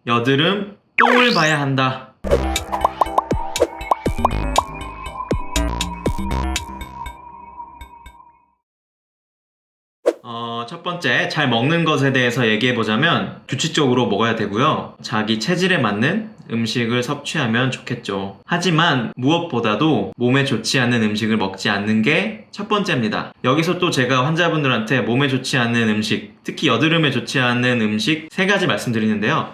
여드름 똥을 봐야 한다. 첫 번째, 잘 먹는 것에 대해서 얘기해보자면 규칙적으로 먹어야 되고요. 자기 체질에 맞는 음식을 섭취하면 좋겠죠. 하지만 무엇보다도 몸에 좋지 않은 음식을 먹지 않는 게 첫 번째입니다. 여기서 또 제가 환자분들한테 몸에 좋지 않은 음식, 특히 여드름에 좋지 않은 음식 3가지 말씀드리는데요.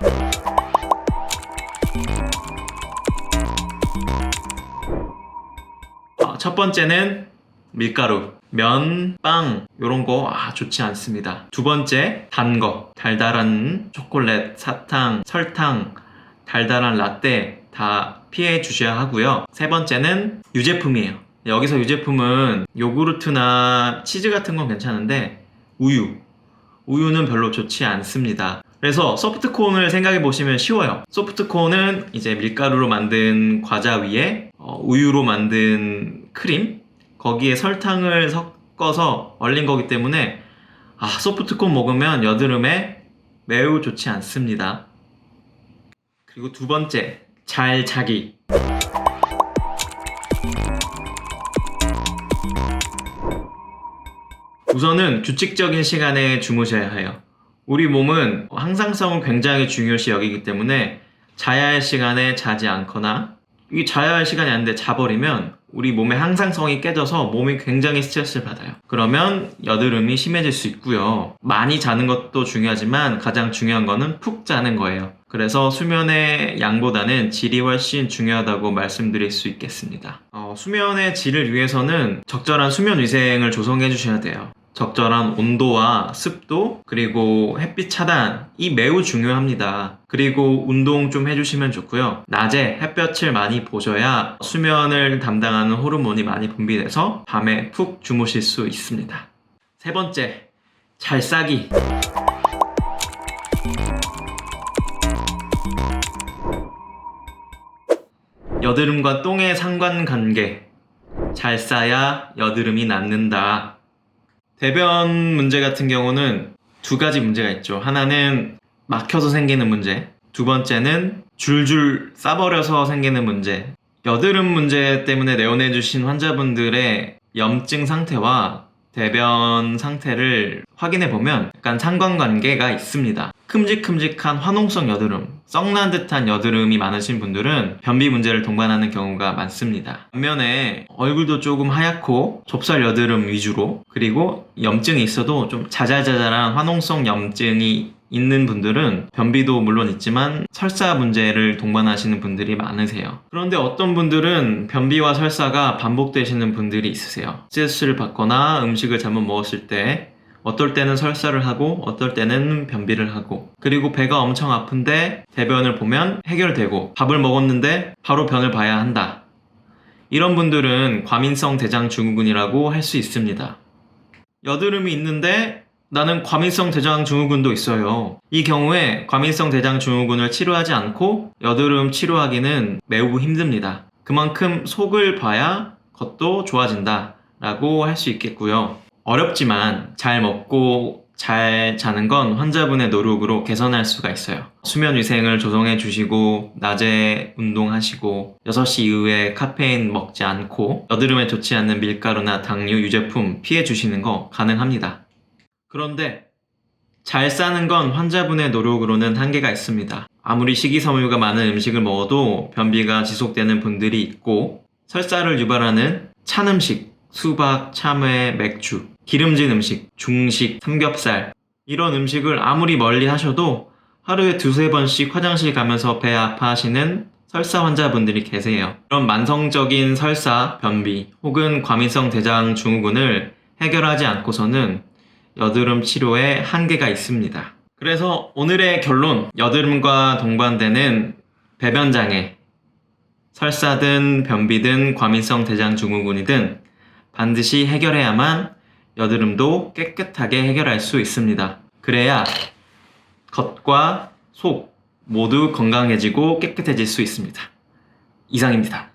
첫 번째는 밀가루, 면, 빵 이런 거 좋지 않습니다. 두 번째, 단 거, 달달한 초콜릿, 사탕, 설탕, 달달한 라떼 다 피해 주셔야 하고요. 세 번째는 유제품이에요. 여기서 유제품은 요구르트나 치즈 같은 건 괜찮은데 우유는 별로 좋지 않습니다. 그래서 소프트콘을 생각해 보시면 쉬워요. 소프트콘은 이제 밀가루로 만든 과자 위에 우유로 만든 크림, 거기에 설탕을 섞어서 얼린 거기 때문에 소프트콘 먹으면 여드름에 매우 좋지 않습니다. 그리고 두 번째, 잘 자기. 우선은 규칙적인 시간에 주무셔야 해요. 우리 몸은 항상성을 굉장히 중요시 여기기 때문에 자야 할 시간에 자지 않거나 이 자야 할 시간이 아닌데 자버리면 우리 몸의 항상성이 깨져서 몸이 굉장히 스트레스를 받아요. 그러면 여드름이 심해질 수 있고요. 많이 자는 것도 중요하지만 가장 중요한 거는 푹 자는 거예요. 그래서 수면의 양보다는 질이 훨씬 중요하다고 말씀드릴 수 있겠습니다. 수면의 질을 위해서는 적절한 수면 위생을 조성해 주셔야 돼요. 적절한 온도와 습도, 그리고 햇빛 차단이 매우 중요합니다. 그리고 운동 좀 해주시면 좋고요. 낮에 햇볕을 많이 보셔야 수면을 담당하는 호르몬이 많이 분비돼서 밤에 푹 주무실 수 있습니다. 세 번째, 잘 싸기. 여드름과 똥의 상관관계. 잘 싸야 여드름이 낫는다. 대변 문제 같은 경우는 2가지 문제가 있죠. 하나는 막혀서 생기는 문제, 두 번째는 줄줄 싸버려서 생기는 문제. 여드름 문제 때문에 내원해주신 환자분들의 염증 상태와 대변 상태를 확인해보면 약간 상관관계가 있습니다. 큼직큼직한 화농성 여드름, 썩난 듯한 여드름이 많으신 분들은 변비 문제를 동반하는 경우가 많습니다. 반면에 얼굴도 조금 하얗고 좁쌀 여드름 위주로, 그리고 염증이 있어도 좀 자잘자잘한 화농성 염증이 있는 분들은 변비도 물론 있지만 설사 문제를 동반하시는 분들이 많으세요. 그런데 어떤 분들은 변비와 설사가 반복되시는 분들이 있으세요. 스트레스를 받거나 음식을 잘못 먹었을 때 어떨 때는 설사를 하고 어떨 때는 변비를 하고, 그리고 배가 엄청 아픈데 대변을 보면 해결되고, 밥을 먹었는데 바로 변을 봐야 한다. 이런 분들은 과민성 대장 증후군이라고 할 수 있습니다. 여드름이 있는데 나는 과민성 대장 증후군도 있어요. 이 경우에 과민성 대장 증후군을 치료하지 않고 여드름 치료하기는 매우 힘듭니다. 그만큼 속을 봐야 겉도 좋아진다 라고 할 수 있겠고요. 어렵지만 잘 먹고 잘 자는 건 환자분의 노력으로 개선할 수가 있어요. 수면 위생을 조성해 주시고 낮에 운동하시고 6시 이후에 카페인 먹지 않고 여드름에 좋지 않는 밀가루나 당류, 유제품 피해 주시는 거 가능합니다. 그런데 잘 싸는 건 환자분의 노력으로는 한계가 있습니다. 아무리 식이섬유가 많은 음식을 먹어도 변비가 지속되는 분들이 있고, 설사를 유발하는 찬 음식, 수박, 참외, 맥주, 기름진 음식, 중식, 삼겹살 이런 음식을 아무리 멀리 하셔도 하루에 2-3번씩 화장실 가면서 배 아파하시는 설사 환자분들이 계세요. 이런 만성적인 설사, 변비 혹은 과민성 대장 증후군을 해결하지 않고서는 여드름 치료에 한계가 있습니다. 그래서 오늘의 결론, 여드름과 동반되는 배변장애, 설사든 변비든 과민성 대장 증후군이든 반드시 해결해야만 여드름도 깨끗하게 해결할 수 있습니다. 그래야 겉과 속 모두 건강해지고 깨끗해질 수 있습니다. 이상입니다.